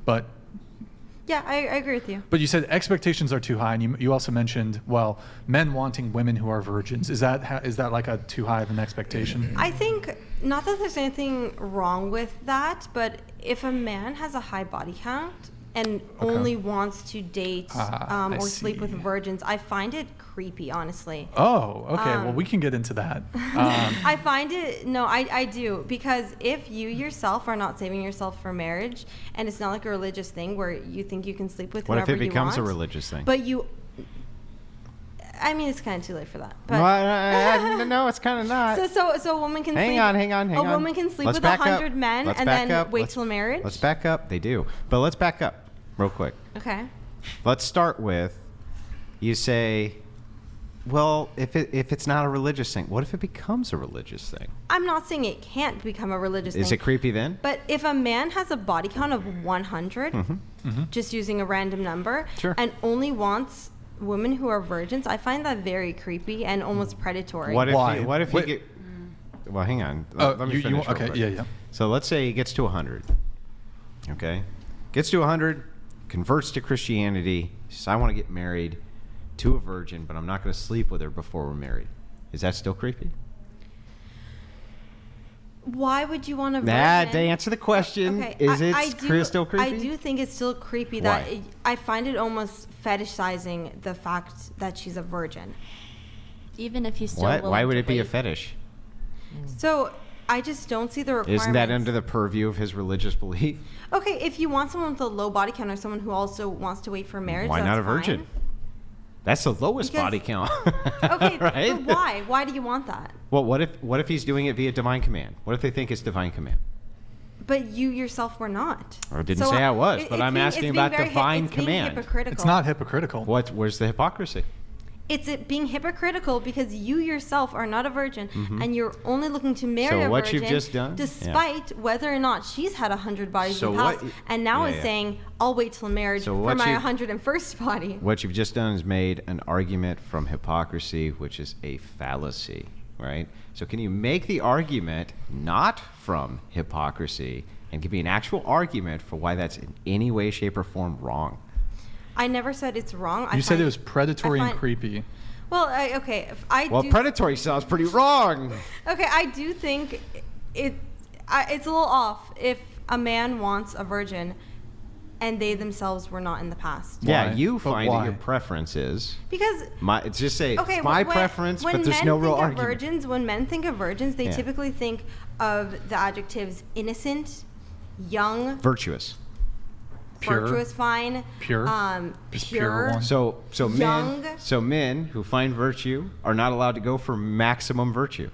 But Yeah, I agree with you. But you said expectations are too high, and you also mentioned, well, men wanting women who are virgins. Is that like a too high of an expectation? I think, not that there's anything wrong with that, but if a man has a high body count and only wants to date or sleep with virgins, I find it creepy, honestly. Oh, okay. Well, we can get into that. I find it, no, I do. Because if you yourself are not saving yourself for marriage, and it's not like a religious thing where you think you can sleep with whoever you want. What if it becomes a religious thing? But I mean, it's kind of too late for that. But no, it's kind of not. So a woman can hang on. A woman can sleep with 100 men and then wait till marriage? Let's back up. They do. But let's back up real quick. Okay. Let's start with, you say, well, if it's not a religious thing, what if it becomes a religious thing? I'm not saying it can't become a religious thing. Is it creepy then? But if a man has a body count of 100, just using a random number, and only wants women who are virgins, I find that very creepy and almost predatory. What if he get? Well, hang on. Let me finish. Okay. Yeah. So let's say he gets to 100. Okay, gets to 100, converts to Christianity. Says, I want to get married to a virgin, but I'm not going to sleep with her before we're married. Is that still creepy? Why would you want a virgin? To answer the question, okay. Is it still creepy? I do think it's still creepy. Why? I find it almost fetishizing the fact that she's a virgin. Even if he's still What? willing Why would to it be a wait. fetish? So I just don't see the requirements. Isn't that under the purview of his religious belief? Okay, if you want someone with a low body count or someone who also wants to wait for marriage, Why not a that's virgin? fine. That's the lowest body count. Okay, right? but why? Why do you want that? Well, what if he's doing it via divine command? What if they think it's divine command? But you yourself were not. I didn't say I was, but I'm asking about divine command. Hypocritical. It's not hypocritical. Where's the hypocrisy? It's being hypocritical because you yourself are not a virgin and you're only looking to marry a what virgin you've just done, despite whether or not she's had 100 bodies in the past, and now is saying, I'll wait till marriage for my 101st body. What you've just done is made an argument from hypocrisy, which is a fallacy, right? So can you make the argument not from hypocrisy and give me an actual argument for why that's in any way, shape, or form wrong? I never said it's wrong. You said it was predatory and creepy. Well, okay. Predatory sounds pretty wrong. Okay, I do think it's a little off if a man wants a virgin and they themselves were not in the past. Yeah, you find it your preference is. Because it's just say it's my preference, but there's no real argument. When men think of virgins, they typically think of the adjectives innocent, young, virtuous. Virtuous, fine. Pure. Pure. So men who find virtue are not allowed to go for maximum virtue.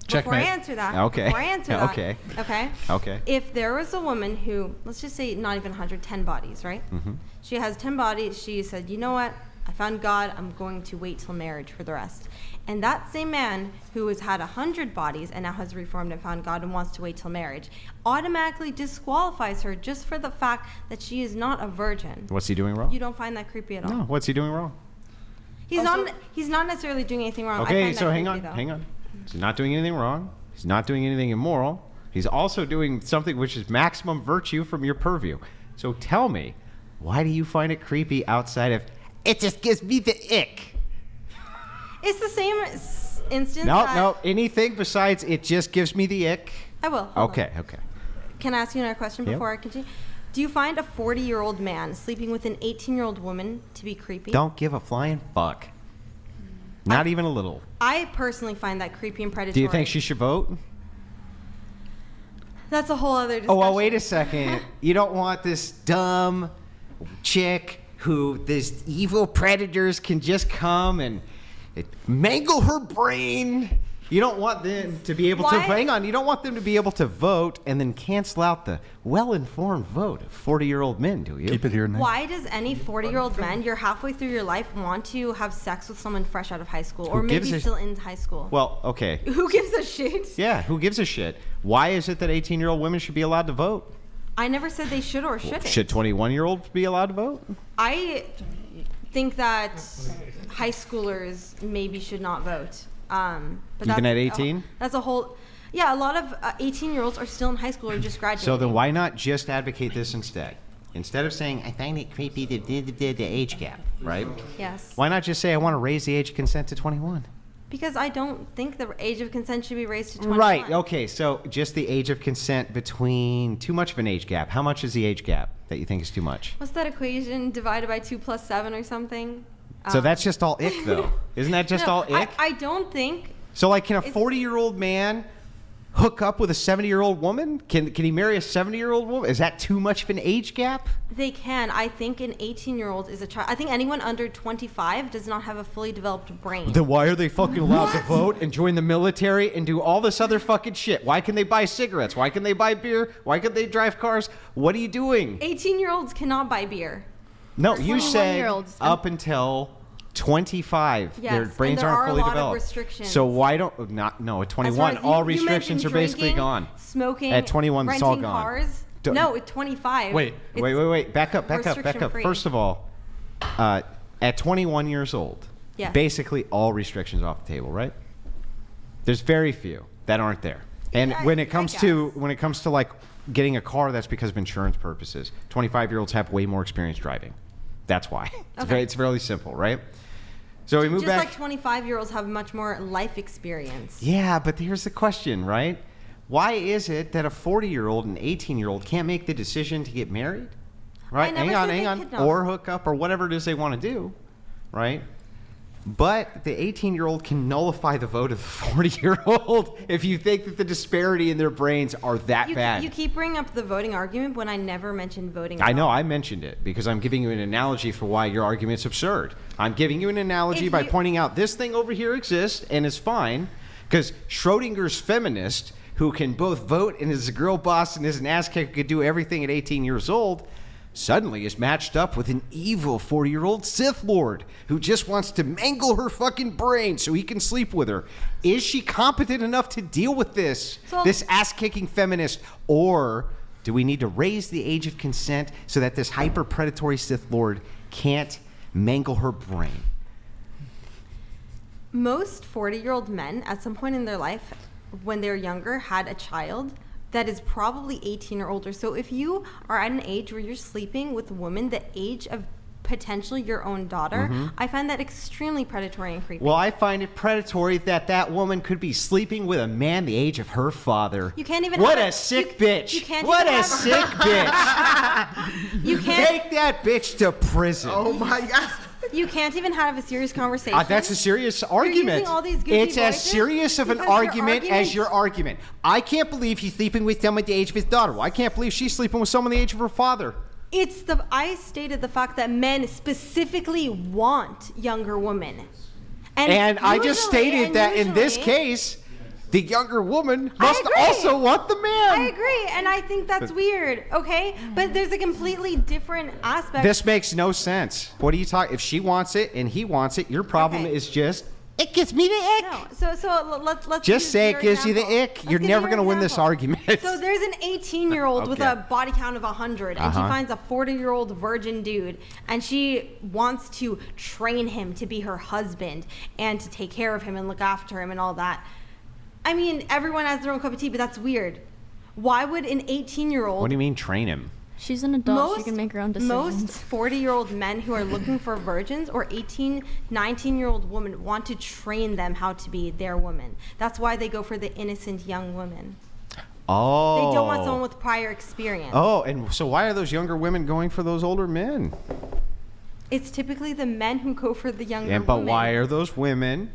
Before I answer that. Okay. If there was a woman who, let's just say not even 100, 10 bodies, right? Mm-hmm. She has 10 bodies. She said, you know what? I found God. I'm going to wait till marriage for the rest. And that same man who has had 100 bodies and now has reformed and found God and wants to wait till marriage automatically disqualifies her just for the fact that she is not a virgin. What's he doing wrong? You don't find that creepy at all? No. What's he doing wrong? He's not necessarily doing anything wrong. Okay, so hang on. He's not doing anything wrong. He's not doing anything immoral. He's also doing something which is maximum virtue from your purview. So tell me, why do you find it creepy outside of, it just gives me the ick? It's the same instance. No. Anything besides it just gives me the ick? I will. Okay. Can I ask you another question before I continue? Do you find a 40-year-old man sleeping with an 18-year-old woman to be creepy? Don't give a flying fuck. Not even a little. I personally find that creepy and predatory. Do you think she should vote? That's a whole other discussion. Oh, well, wait a second. You don't want this dumb chick who these evil predators can just come and mangle her brain. You don't want them to be able to, hang on, you don't want them to be able to vote and then cancel out the well-informed vote of 40-year-old men, do you? Keep it here, Nick. Why does any 40-year-old man, you're halfway through your life, want to have sex with someone fresh out of high school or maybe still in high school? Well, okay. Who gives a shit? Yeah, who gives a shit? Why is it that 18-year-old women should be allowed to vote? I never said they should or shouldn't. Should 21-year-olds be allowed to vote? I think that high schoolers maybe should not vote. But even at 18? That's a whole. Yeah, a lot of 18-year-olds are still in high school or just graduating. So then why not just advocate this instead? Instead of saying, I find it creepy the age gap, right? Yes. Why not just say, I want to raise the age of consent to 21? Because I don't think the age of consent should be raised to 21. Right, okay, so just the age of consent between too much of an age gap. How much is the age gap that you think is too much? What's that equation divided by 2 + 7 or something? So that's just all ick, though. Isn't that just all ick? I don't think. So, like, can a 40-year-old man hook up with a 70-year-old woman? Can he marry a 70-year-old woman? Is that too much of an age gap? They can. I think an 18-year-old is a child. I think anyone under 25 does not have a fully developed brain. Then why are they fucking allowed to vote and join the military and do all this other fucking shit? Why can they buy cigarettes? Why can they buy beer? Why can they drive cars? What are you doing? 18-year-olds cannot buy beer. No, you said 21-year-olds. up until 25, Yes, their and brains there aren't are a fully lot of developed. restrictions. So why don't no at As 21 far as all you restrictions are mentioned basically drinking, gone. Smoking, At 21, it's all renting gone. cars. Don't- No, at 25. Wait, it's Wait. Back up. restriction-free. First of all, at 21 years old, Yes. basically all restrictions are off the table, right? There's very few that aren't there. And when it comes to like getting a car, that's because of insurance purposes. 25-year-olds have way more experience driving. That's why. It's fairly simple, right? So we move Just back. like 25-year-olds have much more life experience. Yeah, but here's the question, right? Why is it that a 40-year-old and 18-year-old can't make the decision to get married? Right? I never said they Hang on. could not. Or hook up or whatever it is they want to do, right? But the 18-year-old can nullify the vote of the 40-year-old if you think that the disparity in their brains are that bad. You keep bringing up the voting argument when I never mentioned voting. I at know, all. I mentioned it because I'm giving you an analogy for why your argument's absurd. I'm giving you an analogy If by you- pointing out this thing over here exists and is fine because Schrodinger's feminist, who can both vote and is a girl boss and is an ass kicker, could do everything at 18 years old, suddenly is matched up with an evil 40-year-old Sith Lord who just wants to mangle her fucking brain so he can sleep with her. Is she competent enough to deal with this ass-kicking feminist, or do we need to raise the age of consent so that this hyper-predatory Sith Lord can't mangle her brain? Most 40-year-old men at some point in their life when they're younger had a child that is probably 18 or older. So if you are at an age where you're sleeping with a woman the age of potentially your own daughter, I find that extremely predatory and creepy. Well, I find it predatory that woman could be sleeping with a man the age of her father. You can't even What have a sick bitch. You can't What even a have sick bitch. You can't Take that bitch to prison. Oh my God. you can't even have a serious conversation. That's a serious argument. using all these goofy It's as voices serious of an because your argument as your argument. I can't believe he's sleeping with someone the age of his daughter. Well, I can't believe she's sleeping with someone the age of her father. I stated the fact that men specifically want younger women. And I just stated that in this usually- case, the younger woman must agree. also want the man. I agree, and I think that's weird, okay? But there's a completely different aspect. This makes no sense. What are you talking? If she wants it and he wants it, your problem Okay. is just it gives me the ick. No, so let's Just use say your it gives you the example. ick. Let's You're give never your going to win this example. argument. So there's an 18-year-old with Okay. a body count of 100, and she Uh-huh. finds a 40-year-old virgin dude, and she wants to train him to be her husband and to take care of him and look after him and all that. I mean, everyone has their own cup of tea, but that's weird. Why would an 18-year-old... What do you mean train him? She's an adult. She can make her own decisions. Most 40-year-old men who are looking for virgins or 18, 19-year-old women want to train them how to be their woman. That's why they go for the innocent young women. Oh. They don't want someone with prior experience. Oh, and so why are those younger women going for those older men? It's typically the men who go for the younger And but women. why are those women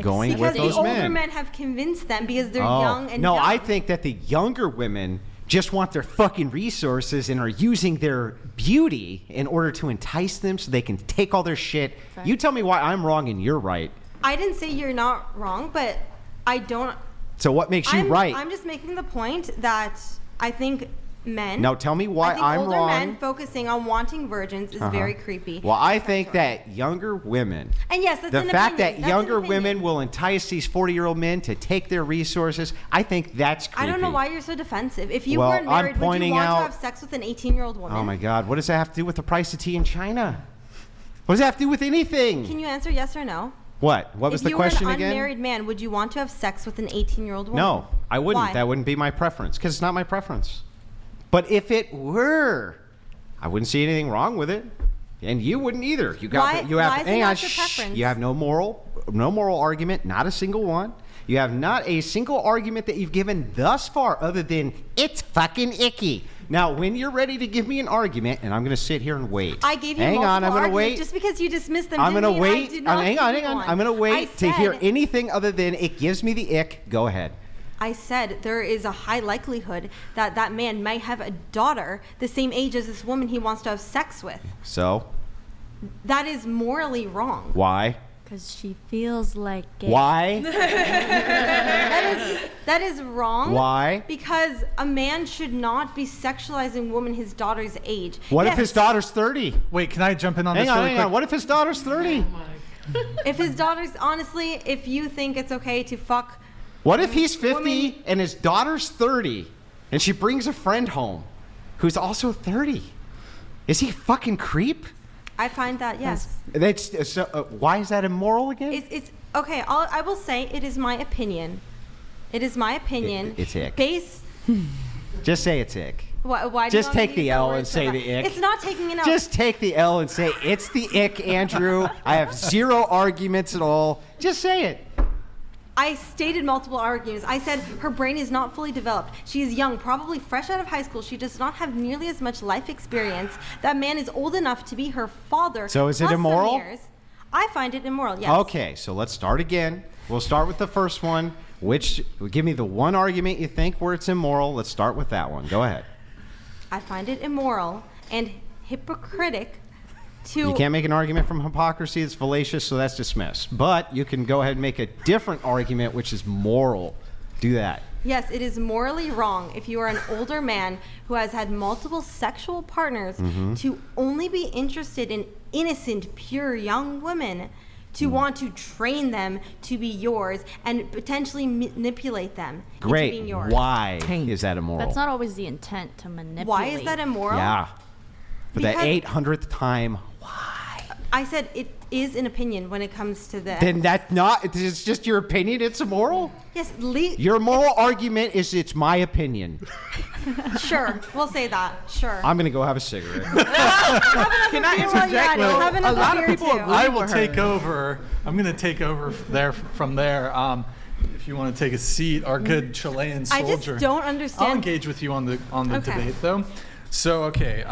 going Because with those the older men? men have convinced them because they're Oh. young and no, young. I think that the younger women just want their fucking resources and are using their beauty in order to entice them so they can take all their shit. Right. You tell me why I'm wrong and you're right. I didn't say you're not wrong, but I don't... So what makes you right? I'm just making the point that I think men... Now tell me why I think I'm older wrong. men focusing on wanting virgins is very creepy. Well, I think that younger women, And yes, that's the an fact opinion. that That's younger an opinion. women will entice these 40-year-old men to take their resources, I think that's creepy. I don't know why you're so defensive. If you Well, weren't I'm married, would you pointing want out- to have sex with an 18-year-old woman? Oh my God, what does that have to do with the price of tea in China? What does that have to do with anything? Can you answer yes or no? What? What was the question If you were an again? unmarried man, would you want to have sex with an 18-year-old woman? No, I wouldn't. Why? That wouldn't be my preference because it's not my preference. But if it were, I wouldn't see anything wrong with it, and you wouldn't either. You got Why- you have why is it hang not on, your shh. preference? You have no moral argument, not a single one. You have not a single argument that you've given thus far other than it's fucking icky. Now, when you're ready to give me an argument, and I'm going to sit here and wait. I gave you hang multiple on, I'm going to arguments wait. just because you dismissed them. I'm going to wait. I did not Hang on, give hang you on. one. I'm going to wait to hear said- anything other than it gives me the ick. Go ahead. I said there is a high likelihood that that man might have a daughter the same age as this woman he wants to have sex with. So, That is morally wrong. why? Because she feels like it. Why? That is wrong. Why? Because a man should not be sexualizing woman his daughter's age. What Yes, if his daughter's 30? Wait, can I jump in on Hang this on, really hang quick? on. What if his daughter's 30? If his daughter's, honestly, if you think it's okay to fuck, What if he's 50 Woman- and his daughter's 30 and she brings a friend home who's also 30? Is he a fucking creep? I find that, yes. That's, so, why is that immoral again? It's okay. I will say it is my opinion. It is my opinion. It's ick. Just say it's ick. why do you Just want me take to the use L word and so say bad? the ick. It's not taking an L. Just take the L and say it's the ick, Andrew. I have zero arguments at all. Just say it. I stated multiple arguments. I said her brain is not fully developed. She is young, probably fresh out of high school. She does not have nearly as much life experience. That man is old enough to be her father. So is it plus some immoral? years. I find it immoral, yes. Okay, so let's start again. We'll start with the first one. Give me the one argument you think where it's immoral. Let's start with that one. Go ahead. I find it immoral and hypocritic to... You can't make an argument from hypocrisy. It's fallacious, so that's dismissed. But you can go ahead and make a different argument, which is moral. Do that. Yes, it is morally wrong if you are an older man who has had multiple sexual partners to only be interested in innocent, pure young women, to want to train them to be yours and potentially manipulate them into being Great. yours. Why is that immoral? That's not always the intent to manipulate. Why is that immoral? Yeah. For the Because- 800th time. I said it is an opinion when it comes to the... Then that's not, it's just your opinion, it's immoral? Yes, Your moral argument is it's my opinion. sure, we'll say that, sure. I'm going to go have a cigarette. Can I interject? Well, have A another lot of beer people too. agree I will with take her. over. I'm going to take over from there. If you want to take a seat, our good Chilean I soldier. just don't I'll understand. engage with you on the Okay. debate, though. So, okay.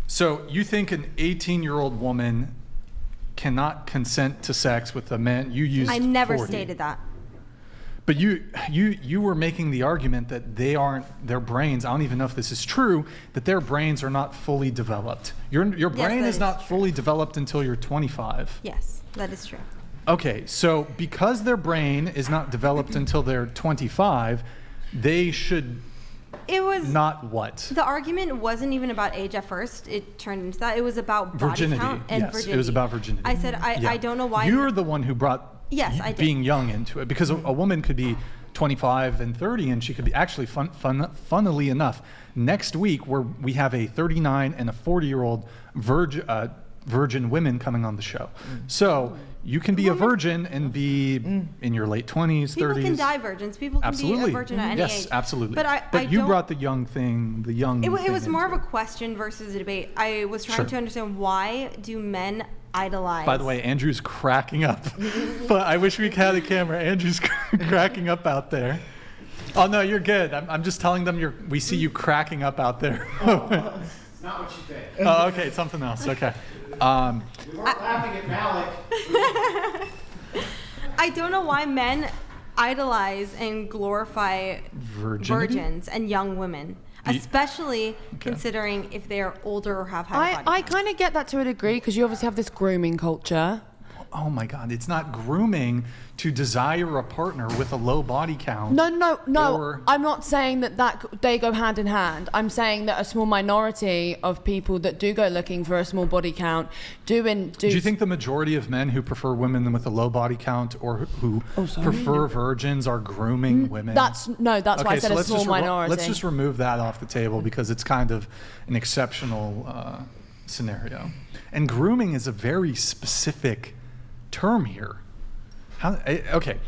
So you think an 18-year-old woman cannot consent to sex with a man you used I never 40. stated that. But you were making the argument that their brains, I don't even know if this is true, that their brains are not fully developed. Your brain that is is not true. fully developed until you're 25. Yes, that is true. Okay, so because their brain is not developed until they're 25, they should It was... not what? The argument wasn't even about age at first. It turned into that. It was about body Virginity. count and Yes, virginity. it was about virginity. I said, Yeah. I don't know why... You're the one who brought Yes, I did. being young into it, because a woman could be 25 and 30, and she could be actually funnily enough, next week we have a 39 and a 40-year-old virgin women coming on the show. So you can be a virgin and be in your late 20s, 30s. People can die virgins. People can Absolutely. be a virgin at any age. Yes, absolutely. But I you don't- brought the young thing, the young. It thing was more of into a question versus a debate. I was trying Sure. to understand, why do men idolize... By the way, Andrew's cracking up. But I wish we had a camera. Andrew's cracking up out there. Oh no, you're good. I'm just telling them we see you cracking up out there. It's not what you think. Oh, okay, something else. Okay. We weren't laughing at Malik. I don't know why men idolize and glorify Virginity? virgins and young women, especially considering if they're older or have high body I count. kind of get that to a degree because you obviously have this grooming culture. Oh my God, it's not grooming to desire a partner with a low body count. No. Or- I'm not saying that they go hand in hand. I'm saying that a small minority of people that do go looking for a small body count do. Do you think the majority of men who prefer women with a low body count or who prefer virgins are grooming women? That's why I said a small minority. Let's just remove that off the table because it's kind of an exceptional scenario. And grooming is a very specific term here. Okay.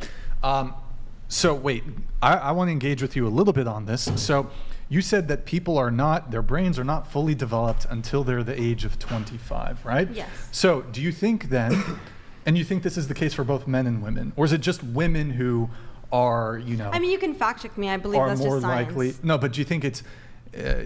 So wait, I want to engage with you a little bit on this. So you said that their brains are not fully developed until they're the age of 25, right? Yes. So do you think then, and you think this is the case for both men and women, or is it just women who are, I mean, you can fact check me. I believe are that's more just science. likely? No, but do you think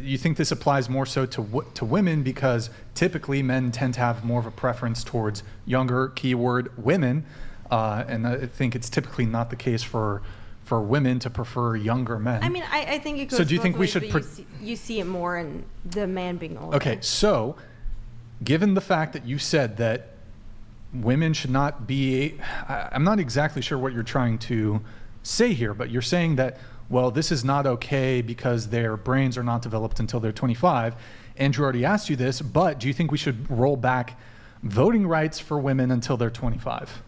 you think this applies more so to women because typically men tend to have more of a preference towards younger, keyword women, and I think it's typically not the case for women to prefer younger men. I mean, I think it goes So do you both think we ways, should but you see it more in the man being older. Okay, so given the fact that you said that women should not be, I'm not exactly sure what you're trying to say here, but you're saying that, well, this is not okay because their brains are not developed until they're 25. Andrew already asked you this, but do you think we should roll back voting rights for women until they're 25?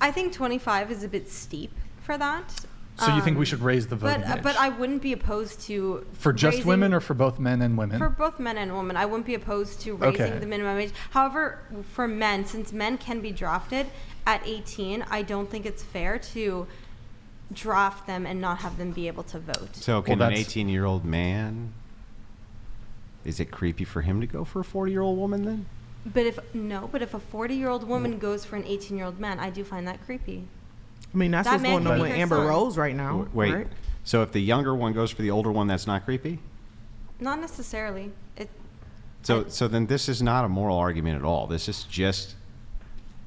I think 25 is a bit steep for that. So you think we should raise the voting age? But I wouldn't be opposed to For just women or for both men and women? For both men and women. I wouldn't be opposed to raising the minimum age. However, for men, since men can be drafted at 18, I don't think it's fair to draft them and not have them be able to vote. So can an 18-year-old man, is it creepy for him to go for a 40-year-old woman then? But if a 40-year-old woman goes for an 18-year-old man, I do find that creepy. I mean, that's That what's man going can on be with her Amber son. Rose right now. Wait, right? so if the younger one goes for the older one, that's not creepy? Not necessarily. So then this is not a moral argument at all. This is just,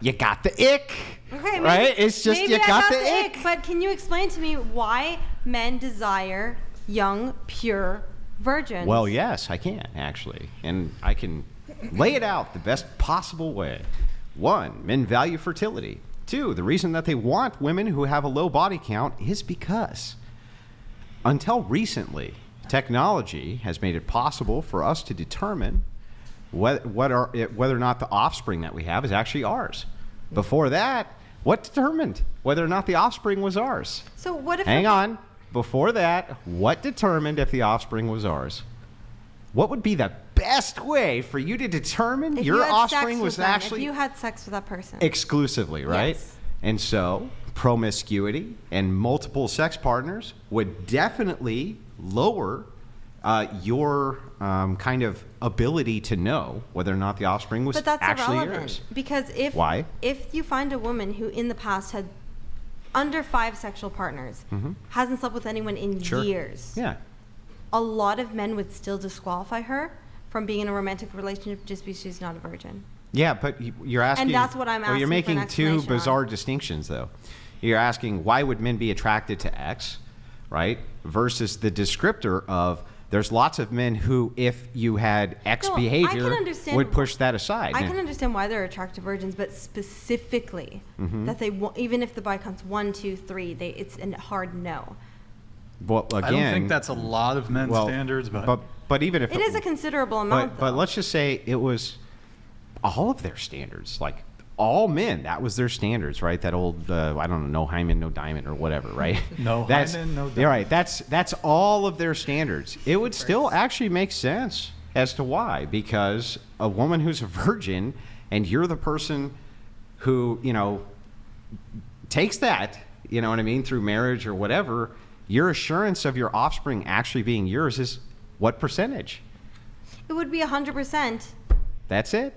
you got the ick, Okay, right? It's just maybe you I got the ick. But can you explain to me why men desire young, pure virgins? Well, yes, I can actually, and I can lay it out the best possible way. 1, men value fertility. 2, the reason that they want women who have a low body count is because until recently, technology has made it possible for us to determine whether or not the offspring that we have is actually ours. Before that, what determined whether or not the offspring was ours? So what if? Hang on. Before that, what determined if the offspring was ours? What would be the best way for you to determine If your you had offspring sex was with them, actually if you had sex with that person exclusively, right? Yes. And so promiscuity and multiple sex partners would definitely lower your kind of ability to know whether or not the offspring was But that's actually irrelevant yours. because Why? if you find a woman who in the past had under 5 sexual partners, hasn't slept with anyone in Sure. years, Yeah. a lot of men would still disqualify her from being in a romantic relationship just because she's not a virgin. Yeah, but you're asking. that's what I'm Well, you're asking for an making two explanation on. bizarre distinctions, though. You're asking why would men be attracted to X, right? Versus the descriptor of there's lots of men who, if you had X No, I behavior, can understand- would push that aside. I can understand why they're attracted to virgins, but specifically that they even if the body counts 1, 2, 3, it's a hard no. Well, again, I don't think that's a lot of men's standards, but even if It is a considerable amount. but though. let's just say it was all of their standards, like all men. That was their standards, right? That old I don't know, no hymen, no diamond, or whatever, right? No That's, hymen, no You're right. That's all of their standards. It would still actually make sense as to why, because a woman who's a virgin and you're the person who takes that, you know what I mean, through marriage or whatever. Your assurance of your offspring actually being yours is what percentage? It would be 100%. That's it.